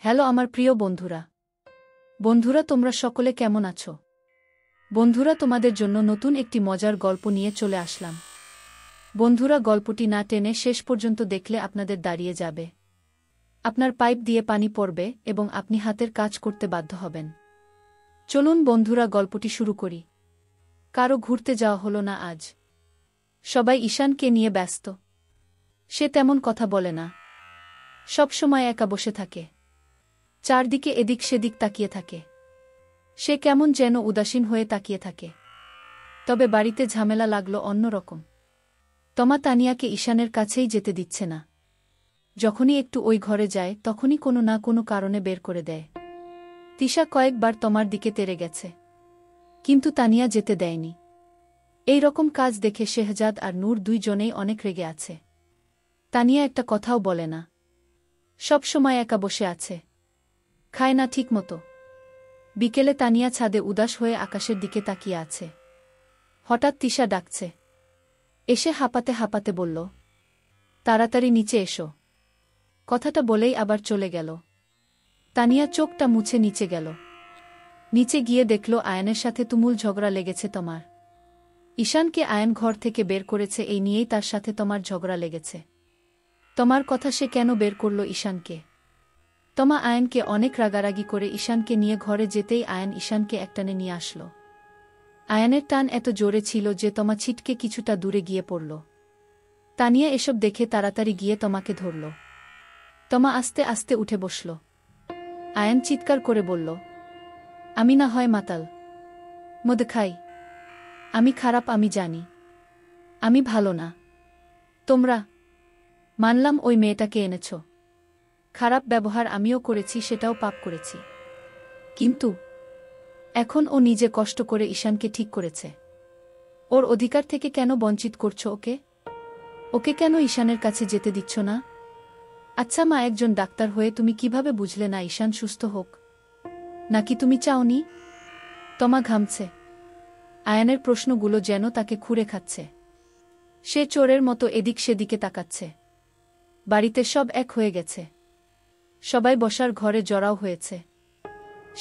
Hello আমার প্রিয় বন্ধুরা তোমরা সকলে কেমন আছো? বন্ধুরা তোমাদের জন্য নতুন একটি মজার গল্প নিয়ে চলে আসলাম। বন্ধুরা গল্পটি না টেনে শেষ পর্যন্ত দেখলে আপনাদের দাঁড়িয়ে যাবে, আপনার পাইপ দিয়ে পানি পড়বে এবং আপনি হাতের কাজ করতে বাধ্য হবেন। চলুন বন্ধুরা গল্পটি শুরু করি। কারো ঘুরতে যাওয়া হলো না আজ। সবাই ঈশানকে নিয়ে ব্যস্ত। সে তেমন কথা বলে না, সব সময় একা বসে থাকে, চারদিকে এদিক সেদিক তাকিয়ে থাকে। সে কেমন যেন উদাসীন হয়ে তাকিয়ে থাকে। তবে বাড়িতে ঝামেলা লাগলো অন্যরকম। তমা তানিয়াকে ঈশানের কাছেই যেতে দিচ্ছে না। যখনই একটু ওই ঘরে যায় তখনই কোনো না কোনো কারণে বের করে দেয়। তিশা কয়েকবার তমার দিকে তেড়ে গেছে, কিন্তু তানিয়া যেতে দেয়নি। এই রকম কাজ দেখে শেহজাদ আর নূর দুইজনেই অনেক রেগে আছে। তানিয়া একটা কথাও বলে না, সব সময় একা বসে আছে, খায় না ঠিকমতো। বিকেলে তানিয়া ছাদে উদাস হয়ে আকাশের দিকে তাকিয়ে আছে। হঠাৎ তিশা ডাকছে। এসে হাঁপাতে হাঁপাতে বলল, তাড়াতাড়ি নিচে এসো। কথাটা বলেই আবার চলে গেল। তানিয়া চোখটা মুছে নিচে গেল। নিচে গিয়ে দেখল আয়নের সাথে তুমুল ঝগড়া লেগেছে তমার। ঈশানকে আয়ন ঘর থেকে বের করেছে, এই নিয়েই তার সাথে তমার ঝগড়া লেগেছে। তমার কথা সে কেন বের করল ঈশানকে? তমা আয়নকে অনেক রাগারাগি করে ঈশানকে নিয়ে ঘরে যেতেই আয়ন ঈশানকে একটানে নিয়ে আসল। আয়নের টান এত জোরে ছিল যে তমা ছিটকে কিছুটা দূরে গিয়ে পড়ল। তানিয়া এসব দেখে তাড়াতাড়ি গিয়ে তমাকে ধরল। তমা আস্তে আস্তে উঠে বসল। আয়ন চিৎকার করে বলল, আমি না হয় মাতাল, মদ খাই, আমি খারাপ, আমি জানি, আমি ভালো না। তোমরা মানলাম ওই মেয়েটাকে এনেছ, খারাপ ব্যবহার আমিও করেছি, সেটাও পাপ করেছি, কিন্তু এখন ও নিজে কষ্ট করে ঈশানকে ঠিক করেছে। ওর অধিকার থেকে কেন বঞ্চিত করছো ওকে? ওকে কেন ঈশানের কাছে যেতে দিচ্ছ না? আচ্ছা মা, একজন ডাক্তার হয়ে তুমি কিভাবে বুঝলে না ঈশান সুস্থ হোক? নাকি তুমি চাওনি? তমা ঘামছে। আয়নের প্রশ্নগুলো যেন তাকে খুঁড়ে খাচ্ছে। সে চোরের মতো এদিক সেদিকে তাকাচ্ছে। বাড়িতে সব এক হয়ে গেছে। সবাই বসার ঘরে জড়াও হয়েছে।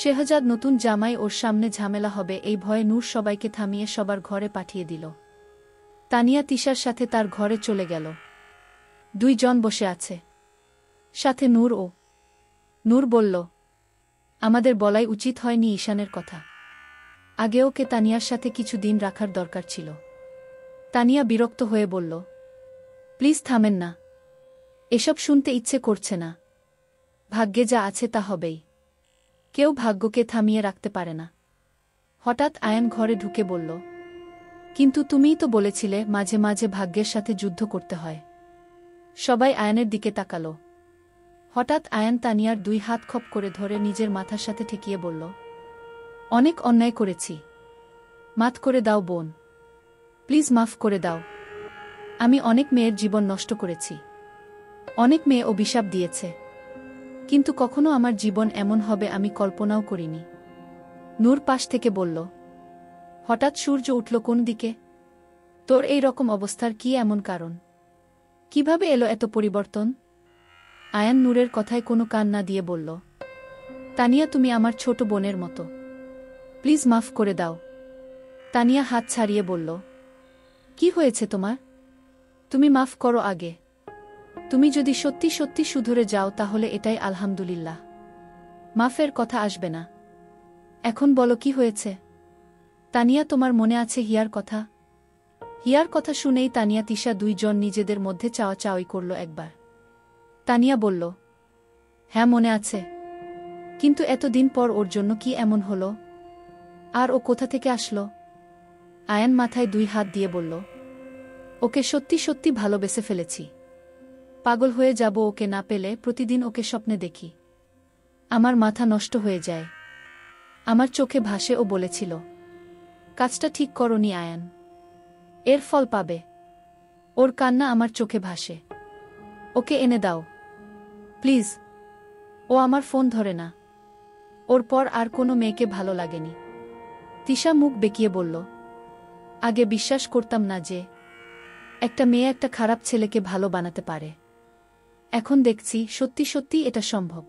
শেহজাদ নতুন জামাই, ওর সামনে ঝামেলা হবে এই ভয়ে নূর সবাইকে থামিয়ে সবার ঘরে পাঠিয়ে দিল। তানিয়া তিশার সাথে তার ঘরে চলে গেল। দুইজন বসে আছে, সাথে নূরও। নূর বলল, আমাদের বলাই উচিত হয়নি ঈশানের কথা। আগে ওকে তানিয়ার সাথে কিছু দিন রাখার দরকার ছিল। তানিয়া বিরক্ত হয়ে বলল, প্লিজ থামেন না, এসব শুনতে ইচ্ছে করছে না। ভাগ্যে যা আছে তা হবেই, কেউ ভাগ্যকে থামিয়ে রাখতে পারে না। হঠাৎ আয়ন ঘরে ঢুকে বলল, কিন্তু তুমিই তো বলেছিলে মাঝে মাঝে ভাগ্যের সাথে যুদ্ধ করতে হয়। সবাই আয়নের দিকে তাকালো। হঠাৎ আয়ন তানিয়ার দুই হাত খপ করে ধরে নিজের মাথার সাথে ঠেকিয়ে বলল, অনেক অন্যায় করেছি, মাফ করে দাও বোন, প্লিজ মাফ করে দাও। আমি অনেক মেয়ের জীবন নষ্ট করেছি, অনেক মেয়ে অভিশাপ দিয়েছে, কিন্তু কখনো আমার জীবন এমন হবে আমি কল্পনাও করিনি। নূর পাশ থেকে বলল, হঠাৎ সূর্য উঠল কোন দিকে? তোর এই রকম অবস্থার কি এমন কারণ? কিভাবে এলো এত পরিবর্তন? আয়ান নূরের কথায় কোনো কান না দিয়ে বলল, তানিয়া তুমি আমার ছোট বোনের মতো, প্লিজ মাফ করে দাও। তানিয়া হাত ছাড়িয়ে বলল, কি হয়েছে তোমার? তুমি মাফ করো আগে। তুমি যদি সত্যি সত্যি শুধরে যাও তাহলে এটাই আলহামদুলিল্লাহ, মাফের কথা আসবে না। এখন বলো কি হয়েছে? তানিয়া তোমার মনে আছে হিয়ার কথা? হিয়ার কথা শুনেই তানিয়া তিশা দুইজন নিজেদের মধ্যে চাওয়াচাওয়ি করল একবার। তানিয়া বলল, হ্যাঁ মনে আছে, কিন্তু এতদিন পর ওর জন্য কি এমন হলো? আর ও কোথা থেকে আসলো? আয়ান মাথায় দুই হাত দিয়ে বলল, ওকে সত্যি সত্যি ভালোবেসে ফেলেছি, পাগল হয়ে যাব ওকে না পেলে। প্রতিদিন ওকে স্বপ্নে দেখি, আমার মাথা নষ্ট হয়ে যায়, আমার চোখে ভাসে। ও বলেছিল, কাজটা ঠিক করনি আয়ান, এর ফল পাবে। ওর কান্না আমার চোখে ভাসে, ওকে এনে দাও প্লিজ। ও আমার ফোন ধরে না, ওর পর আর কোনো মেয়েকে ভালো লাগেনি। তিশা মুখ বেঁকিয়ে বলল, আগে বিশ্বাস করতাম না যে একটা মেয়ে একটা খারাপ ছেলেকে ভালো বানাতে পারে, এখন দেখছি সত্যি সত্যি এটা সম্ভব।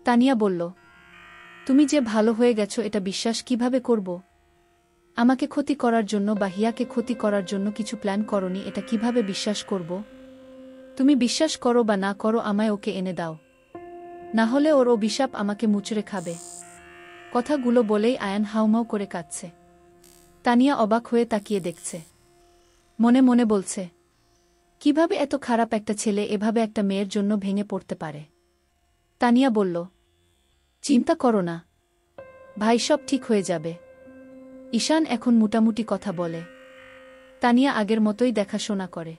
তানিয়া বলল, তুমি যে ভালো হয়ে গেছো এটা বিশ্বাস কিভাবে করব? আমাকে ক্ষতি করার জন্য বা হিয়াকে ক্ষতি করার জন্য কিছু প্ল্যান করনি, এটা কিভাবে বিশ্বাস করব? তুমি বিশ্বাস করো বা না করো, আমায় ওকে এনে দাও, না হলে ওর অভিশাপ আমাকে মুচড়ে খাবে। কথাগুলো বলেই আয়ান হাউমাউ করে কাঁদছে। তানিয়া অবাক হয়ে তাকিয়ে দেখছে, মনে মনে বলছে, কিভাবে এত খারাপ একটা ছেলে এভাবে একটা মেয়ের জন্য ভেঙে পড়তে পারে। তানিয়া বলল, চিন্তা করো না ভাই, সব ঠিক হয়ে যাবে। ঈশান এখন মোটামুটি কথা বলে। তানিয়া আগের মতোই দেখাশোনা করে।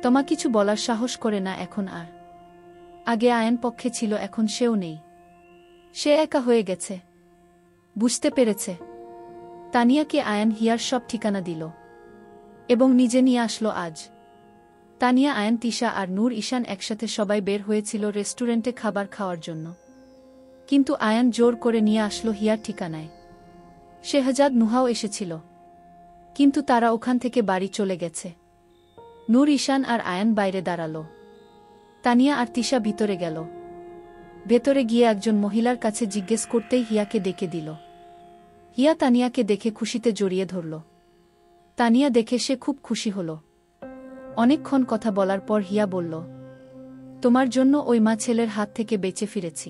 তোমা কিছু বলার সাহস করে না এখন আর। আগে আয়ন পক্ষে ছিল, এখন সেও নেই। সে একা হয়ে গেছে, বুঝতে পেরেছে। তানিয়াকে আয়ান হিয়ার সব ঠিকানা দিল এবং নিজে নিয়ে আসলো আজ। তানিয়া, আয়ান, তিশা আর নূর ঈশান একসাথে সবাই বের হয়েছিল রেস্টুরেন্টে খাবার খাওয়ার জন্য, কিন্তু আয়ান জোর করে নিয়ে আসলো হিয়ার ঠিকানায়। শেহজাদ নুহাও এসেছিল, কিন্তু তারা ওখান থেকে বাড়ি চলে গেছে। নূর, ঈশান আর আয়ান বাইরে দাঁড়ালো। তানিয়া আর তিশা ভিতরে গেল। ভেতরে গিয়ে একজন মহিলার কাছে জিজ্ঞেস করতেই হিয়াকে ডেকে দিল। হিয়া তানিয়াকে দেখে খুশিতে জড়িয়ে ধরল। তানিয়া দেখে সে খুব খুশি হল। অনেকক্ষণ কথা বলার পর হিয়া বলল, তোমার জন্য ওই মা ছেলের হাত থেকে বেঁচে ফিরেছি।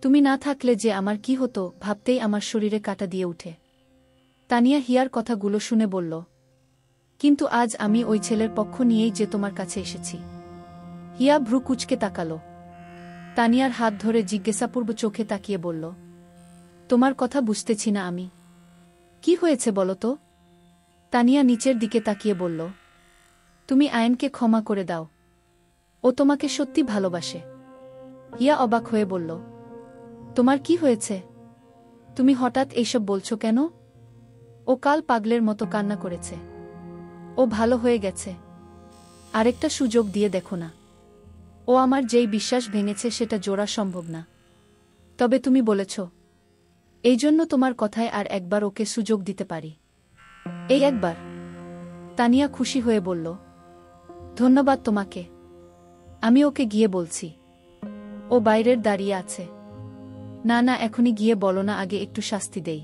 তুমি না থাকলে যে আমার কি হতো ভাবতেই আমার শরীরে কাঁটা দিয়ে উঠে। তানিয়া হিয়ার কথাগুলো শুনে বলল, কিন্তু আজ আমি ওই ছেলের পক্ষ নিয়েই যে তোমার কাছে এসেছি। হিয়া ভ্রু কুঁচকে তাকাল। তানিয়ার হাত ধরে জিজ্ঞাসাপূর্ব চোখে তাকিয়ে বলল, তোমার কথা বুঝতেছি না আমি। কি হয়েছে বলো তো? তানিয়া নিচের দিকে তাকিয়ে বলল, তুমি আয়নকে ক্ষমা করে দাও, ও তোমাকে সত্যি ভালোবাসে। হিয়া অবাক হয়ে বলল, তোমার কি হয়েছে? তুমি হঠাৎ এইসব বলছো কেন? ও কাল পাগলের মতো কান্না করেছে। ও ভালো হয়ে গেছে। আরেকটা সুযোগ দিয়ে দেখো না। ও আমার যেই বিশ্বাস ভেঙেছে সেটা জোড়া সম্ভব না। তবে তুমি বলেছ, এই জন্য তোমার কথায় আর একবার ওকে সুযোগ দিতে পারি। এই একবার। তানিয়া খুশি হয়ে বলল, ধন্যবাদ তোমাকে। আমি ওকে গিয়ে বলছি। ও বাইরের দাঁড়িয়ে আছে। না না, এখনই গিয়ে বলো না, আগে একটু শাস্তি দেই।